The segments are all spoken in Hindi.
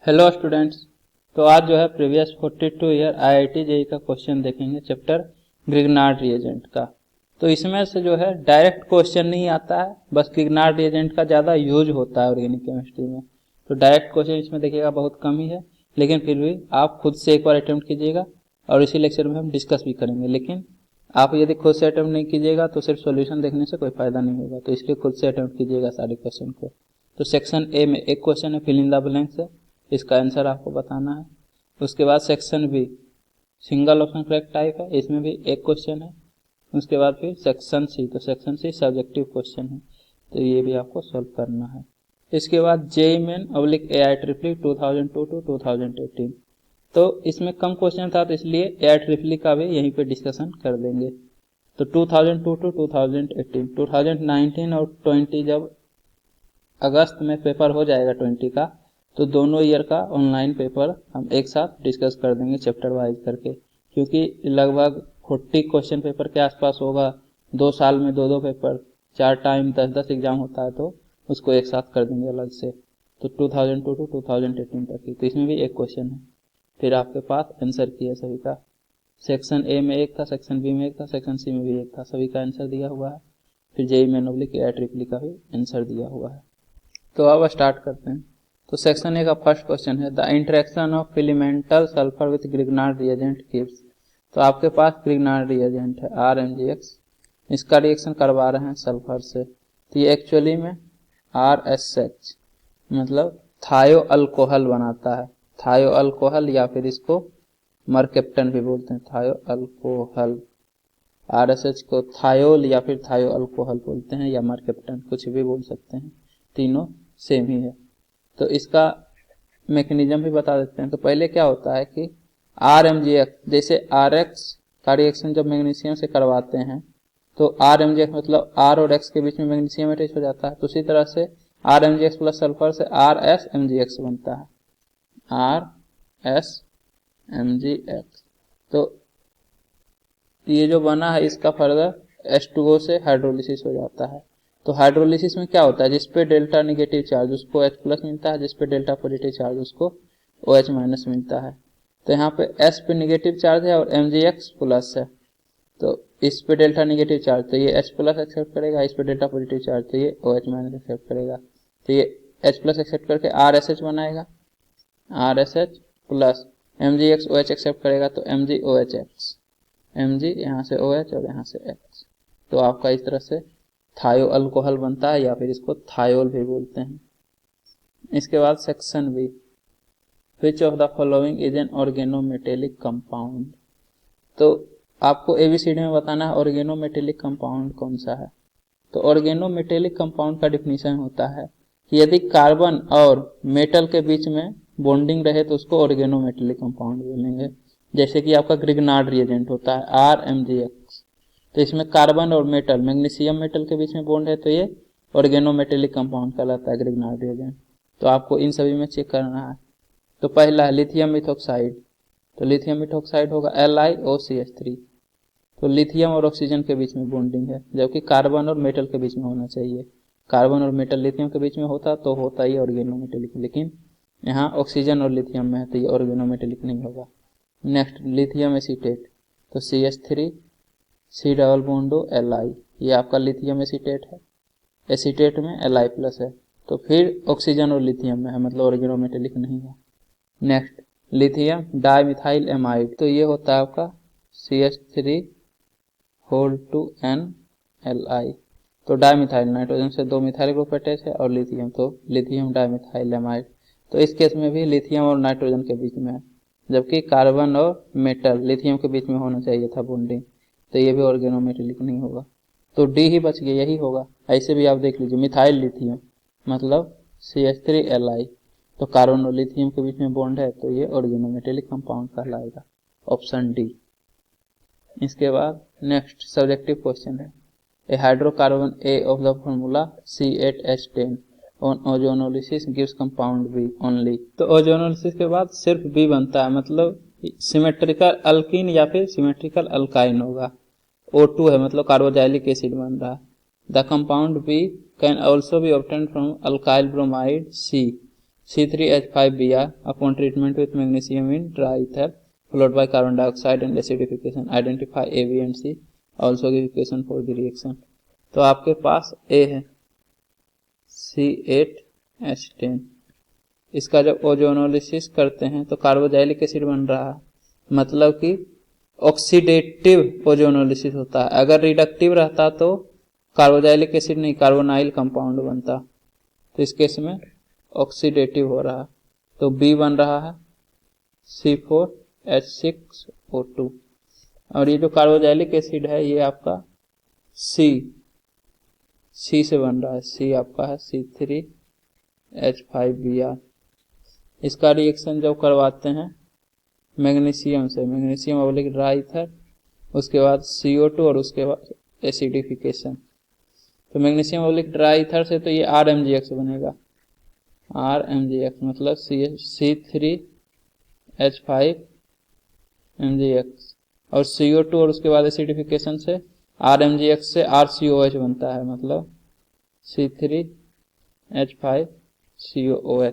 Hello students. तो आज जो है प्रीवियस 42 ईयर आईआईटी जेईई का क्वेश्चन देखेंगे चैप्टर ग्रिग्नार्ड रिएजेंट का। तो इसमें से जो है डायरेक्ट क्वेश्चन नहीं आता है, बस ग्रिग्नार्ड रिएजेंट का ज़्यादा यूज होता है ऑर्गेनिक केमिस्ट्री में। तो डायरेक्ट क्वेश्चन इसमें देखिएगा बहुत कम ही है, लेकिन फिर भी आप खुद से एक बार अटेम्प्ट कीजिएगा और इसी लेक्चर में हम डिस्कस भी करेंगे। लेकिन आप यदि खुद से अटेम्प्ट नहीं कीजिएगा तो सिर्फ सोल्यूशन देखने से कोई फायदा नहीं होगा, तो इसलिए खुद से अटेम्प्ट कीजिएगा सारे क्वेश्चन को। तो सेक्शन ए में एक क्वेश्चन है, फिल इन द ब्लैंक्स है, इसका आंसर आपको बताना है। उसके बाद section B single option correct type है, इसमें भी एक क्वेश्चन है। उसके बाद फिर सेक्शन सी, तो सेक्शन सी सब्जेक्टिव क्वेश्चन है, तो ये भी आपको सॉल्व करना है। इसके बाद JEE main oblique AI triple 2002 to 2018, तो इसमें कम क्वेश्चन था तो इसलिए एआई ट्रिपल का भी यहीं पे डिस्कशन कर देंगे। तो 2002 टू 2018, 2019 और 20 जब अगस्त में पेपर हो जाएगा 20 का, तो दोनों ईयर का ऑनलाइन पेपर हम एक साथ डिस्कस कर देंगे चैप्टर वाइज करके, क्योंकि लगभग 40 क्वेश्चन पेपर के आसपास होगा। 2 साल में 2 पेपर, 4 टाइम 10 एग्जाम होता है, तो उसको एक साथ कर देंगे अलग से। तो 2002 टू 2018 तक की, तो इसमें भी एक क्वेश्चन है। फिर आपके पास आंसर की है सभी का। सेक्शन ए में एक था, सेक्शन बी में एक था, सेक्शन सी में भी एक था, सभी का आंसर दिया हुआ है। फिर JEE main oblique AI triple का भी आंसर दिया हुआ है। तो अब स्टार्ट करते हैं। तो सेक्शन ए का फर्स्ट क्वेश्चन है, the interaction of elemental sulphur with Grignard reagent gives. तो आपके पास ग्रिग्नार्ड रिएजेंट है RMgX, इसका रिएक्शन करवा रहे हैं सल्फर से, तो ये एक्चुअली में RSH मतलब थायो अल्कोहल बनाता है। थायो अल्कोहल या फिर इसको मरकेप्टन भी बोलते हैं, थायो अल्कोहल। RSH को थायोल या फिर थायो अल्कोहल बोलते हैं, या मरकेप्टन, कुछ भी बोल सकते हैं, तीनों सेम ही है। तो इसका मैकेनिज्म भी बता देते हैं। तो पहले क्या होता है कि RMgX, जैसे RX का रिएक्शन जब मैग्नीशियम से करवाते हैं तो RMgX मतलब R और X के बीच में मैग्नीशियम अटैच हो जाता है, तो उसी तरह से RMgX प्लस सल्फर से RSMgX बनता है, RSMgX। तो ये जो बना है इसका फर्दर H2O से हाइड्रोलिसिस हो जाता है। तो हाइड्रोलिसिस में क्या होता है, जिसपे डेल्टा निगेटिव चार्ज उसको H प्लस मिलता है, जिसपे डेल्टा पॉजिटिव चार्ज उसको OH माइनस मिलता है। तो यहाँ पे S पे निगेटिव चार्ज है और MgX प्लस है, तो इस पे डेल्टा निगेटिव चार्ज, तो ये H प्लस एक्सेप्ट करेगा, इस पे डेल्टा पॉजिटिव चार्ज, तो ये OH माइनस एक्सेप्ट करेगा, तो ये H प्लस एक्सेप्ट करके RSH बनाएगा, RSH plus MgX OH accept करेगा तो MgOHX, Mg यहाँ से OH और यहाँ से X। तो आपका इस तरह से थायो अल्कोहल बनता है, या फिर इसको थायोल भी बोलते हैं। इसके बाद section B, which of the following is an organometallic compound. तो आपको ABCD में बताना है ऑर्गेनोमेटेलिक कंपाउंड कौन सा है। तो ऑर्गेनोमेटेलिक कंपाउंड का डिफिनीशन होता है कि यदि कार्बन और मेटल के बीच में बॉन्डिंग रहे तो उसको ऑर्गेनोमेटेलिक कंपाउंड बोलेंगे। जैसे कि आपका ग्रिग्नार्ड रिएजेंट होता है RMgX, तो इसमें कार्बन और मेटल, मैग्नीशियम मेटल के बीच में बॉन्ड है, तो ये ऑर्गेनोमेटेलिक कंपाउंड कहलाता है ग्रिग्नार्ड रिएजेंट। तो आपको इन सभी में चेक करना है। तो पहला है लिथियम मिथॉक्साइड, तो लिथियम मिथॉक्साइड होगा LiOCH3। तो लिथियम और ऑक्सीजन के बीच में बॉन्डिंग है, जबकि कार्बन और मेटल के बीच में होना चाहिए। कार्बन और मेटल लिथियम के बीच में होता तो होता ही ऑर्गेनोमेटेलिक, लेकिन यहाँ ऑक्सीजन और लिथियम में है तो ये ऑर्गेनोमेटेलिक नहीं होगा। नेक्स्ट लिथियम एसीटेट, तो CH3 C डबल बॉन्डो Li, ये आपका लिथियम एसीटेट है, एसीटेट में Li प्लस है, तो फिर ऑक्सीजन और लिथियम में है, मतलब ऑर्गेनोमेटेलिक नहीं है। नेक्स्ट लिथियम डाइमिथाइल एमाइड, तो ये होता है आपका CH3 2NLi। तो डाइमिथाइल, नाइट्रोजन से 2 मिथाइल ग्रुप अटैच है, और लिथियम, तो लिथियम डाइमिथाइल एमाइड। तो इस केस में भी लिथियम और नाइट्रोजन के बीच में है, जबकि कार्बन और मेटल लिथियम के बीच में होना चाहिए था बॉन्डिंग, तो ये भी ऑर्गेनोमेटेलिक नहीं होगा। तो डी ही बच गया, यही होगा। ऐसे भी आप देख लीजिए, मिथाइल लिथियम मतलब CH3Li, तो कार्बन और लिथियम के बीच में बॉन्ड है, तो ये ऑर्गेनोमेटेलिक कंपाउंड कहलाएगा, ऑप्शन डी। इसके बाद नेक्स्ट सब्जेक्टिव क्वेश्चन है, a hydrocarbon A of the formula C8H10 on ozonolysis gives compound B only. तो ओजोनोलिसिस के बाद सिर्फ B बनता है, मतलब सिमेट्रिकल अल्कीन या फिर सिमेट्रिकल अल्काइन होगा। O2 है, मतलब कार्बोजाइलिक एसिड बन रहा है। The compound B can also be obtain from alkyl bromide C C3H5Br upon treatment with magnesium in dry ether followed by carbon dioxide and acidification. Identify A, B and C. Also give equation for the reaction. तो आपके पास A है C8H10, इसका जब ओजोनोलिसिस करते हैं तो कार्बोजाइलिक एसिड बन रहा है, मतलब कि ऑक्सीडेटिव ओजोनोलिसिस होता है। अगर रिडक्टिव रहता तो कार्बोजाइलिक एसिड नहीं कार्बोनाइल कंपाउंड बनता, तो इस केस में ऑक्सीडेटिव हो रहा है, तो बी बन रहा है C4H6O2। और ये जो कार्बोजाइलिक एसिड है ये आपका सी से बन रहा है, सी आपका है C3H5Br। इसका रिएक्शन जब करवाते हैं मैग्नीशियम से, मैग्नीशियम ऑब्लिक ड्राई ईथर, उसके बाद CO2 और उसके बाद एसिडिफिकेशन। तो मैग्नीशियम ऑब्लिक ड्राई ईथर से तो ये RMgX बनेगा, RMgX मतलब C3H5MgX, और CO2 और उसके बाद एसिडिफिकेशन से RMgX से RCOH बनता है, मतलब C3H5COOH।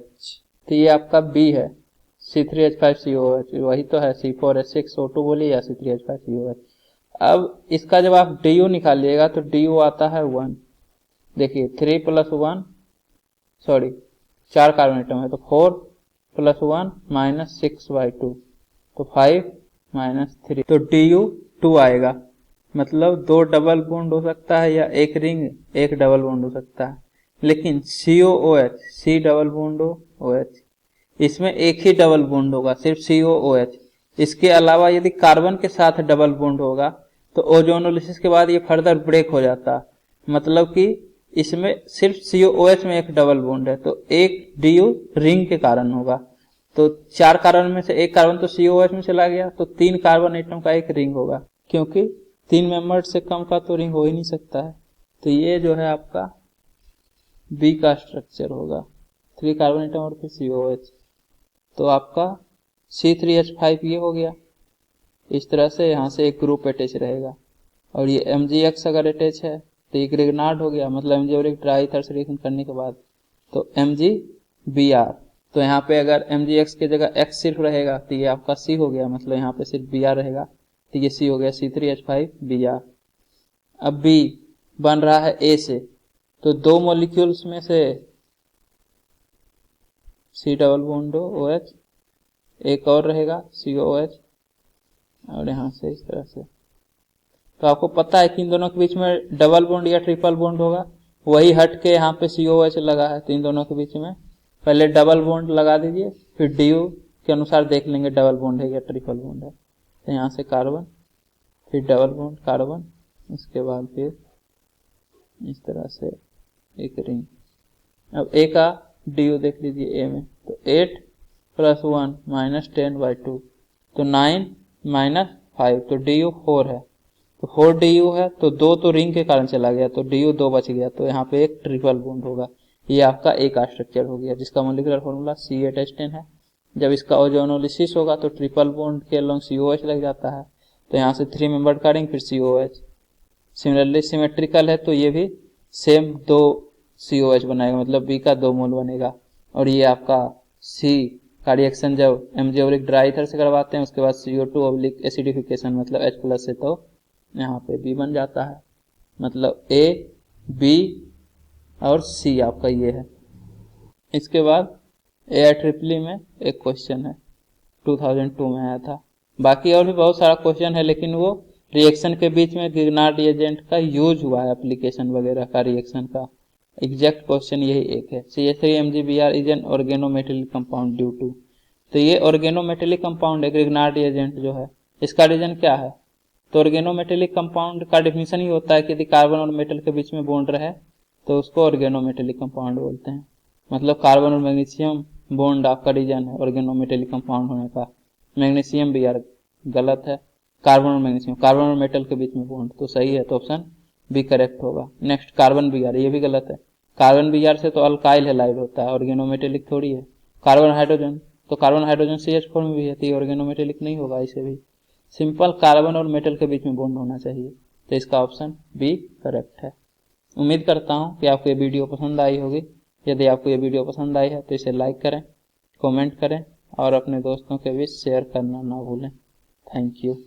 तो ये आपका B है C3H5COOH, वही तो है C4H6O2 बोलिए या C3H5COOH। अब इसका जब आप DU निकालिएगा तो DU आता है 1। देखिए 3 + 1 सॉरी 4 कार्बन एटम है तो 4 + 1 - 6/2 तो 5 - 3, तो DU 2 आएगा। मतलब 2 डबल बॉन्ड हो सकता है या एक रिंग एक डबल बॉन्ड हो सकता है, लेकिन COOH C double bond OH, इसमें एक ही डबल बॉन्ड होगा सिर्फ COOH। इसके अलावा यदि कार्बन के साथ डबल बॉन्ड होगा तो ओजोनोलिसिस के बाद ये फर्दर ब्रेक हो जाता, मतलब कि इसमें सिर्फ COOH में एक डबल बॉन्ड है, तो एक DU रिंग के कारण होगा। तो 4 कार्बन में से एक कार्बन तो COOH में चला गया, तो 3 कार्बन एटम का एक रिंग होगा, क्योंकि 3 मेंबर से कम का तो रिंग हो ही नहीं सकता है। तो ये जो है आपका B का स्ट्रक्चर होगा, 3 कार्बन एटम और फिर COOH। तो आपका C3H5 ये हो गया। इस तरह से यहाँ से एक ग्रुप अटैच रहेगा, और ये MgX अगर अटैच है तो ये ग्रिग्नार्ड हो गया, मतलब MG और एक ड्राई ईथर से रिएक्शन करने के बाद तो MgBr। तो यहाँ पे अगर MgX की जगह X सिर्फ रहेगा तो ये आपका C हो गया, मतलब यहाँ पे सिर्फ Br रहेगा, तो ये C हो गया C3H5Br। अब B बन रहा है A से, तो 2 मॉलिक्यूल्स में से C डबल बॉन्ड OH, एक और रहेगा COOH, और यहाँ से इस तरह से। तो आपको पता है कि इन दोनों के बीच में डबल बॉन्ड या ट्रिपल बॉन्ड होगा, वही हट के यहाँ पे COOH लगा है, तो इन दोनों के बीच में पहले डबल बॉन्ड लगा दीजिए, फिर DU के अनुसार देख लेंगे डबल बॉन्ड है या ट्रिपल बॉन्ड है। तो यहाँ से कार्बन, फिर डबल बॉन्ड कार्बन, उसके बाद फिर इस तरह से एक रिंग। अब A का DU देख लीजिए A में, तो 8 + 1 - 10/2 तो 9 - 5, तो DU 4 है, तो 4 DU है, तो 2 तो रिंग के कारण चला गया, तो DU 2 बच गया, तो यहाँ पे एक ट्रिपल बॉन्ड होगा। ये आपका A का स्ट्रक्चर हो गया, जिसका मॉलिक्यूलर फॉर्मूला C8H10 है। जब इसका ओजोनोलिसिस होगा तो ट्रिपल बॉन्ड के अलोंग COH लग जाता है, तो यहाँ से 3 मेंबर्ड का रिंग फिर COH। सिमिलरली सिमेट्रिकल है तो ये भी सेम 2 COH बनाएगा, मतलब B का 2 मोल बनेगा। और ये आपका C का रिएक्शन जब Mg ऑब्लिक ड्राई ईथर से करवाते हैं, उसके बाद CO2 ऑब्लिक एसिडिफिकेशन मतलब H+ से, तो यहाँ पे B बन जाता है। मतलब A, B और C आपका ये है। इसके बाद AIEEE में एक क्वेश्चन है 2002 में आया था, बाकी और भी बहुत सारा क्वेश्चन है, लेकिन वो रिएक्शन के बीच में ग्रिग्नार्ड रिएजेंट का यूज हुआ है, एप्लीकेशन वगैरह का, रिएक्शन का एग्जैक्ट क्वेश्चन यही एक है। CH3MgBr is an organometallic compound due to, तो ये ऑर्गेनोमेटेलिक कंपाउंड है ग्रिग्नार्ड रिएजेंट जो है, इसका रीजन क्या है? तो ऑर्गेनोमेटेलिक कंपाउंड का डेफिनेशन ही होता है कि यदि कार्बन और मेटल के बीच में बॉन्ड रहे तो उसको ऑर्गेनोमेटेलिक कंपाउंड बोलते हैं। मतलब कार्बन और मैग्नीशियम बॉन्ड आपका रीजन है ऑर्गेनोमेटेलिक कंपाउंड होने का। मैग्नीशियम Br गलत है, कार्बन और मैग्नीशियम, कार्बन और मेटल के बीच में बॉन्ड, तो सही है, तो ऑप्शन बी करेक्ट होगा। नेक्स्ट कार्बन Br, ये भी गलत है, कार्बन Br से तो अल्काइल हैलाइड होता है, ऑर्गेनोमेटेलिक थोड़ी है। कार्बन हाइड्रोजन, तो कार्बन हाइड्रोजन CH4 में भी है, तो ये ऑर्गेनोमेटेलिक नहीं होगा, इसे भी सिंपल कार्बन और मेटल के बीच में बॉन्ड होना चाहिए, तो इसका ऑप्शन बी करेक्ट है। उम्मीद करता हूँ कि आपको ये वीडियो पसंद आई होगी। यदि आपको ये वीडियो पसंद आई है तो इसे लाइक करें, कमेंट करें और अपने दोस्तों के बीच शेयर करना ना भूलें। Thank you.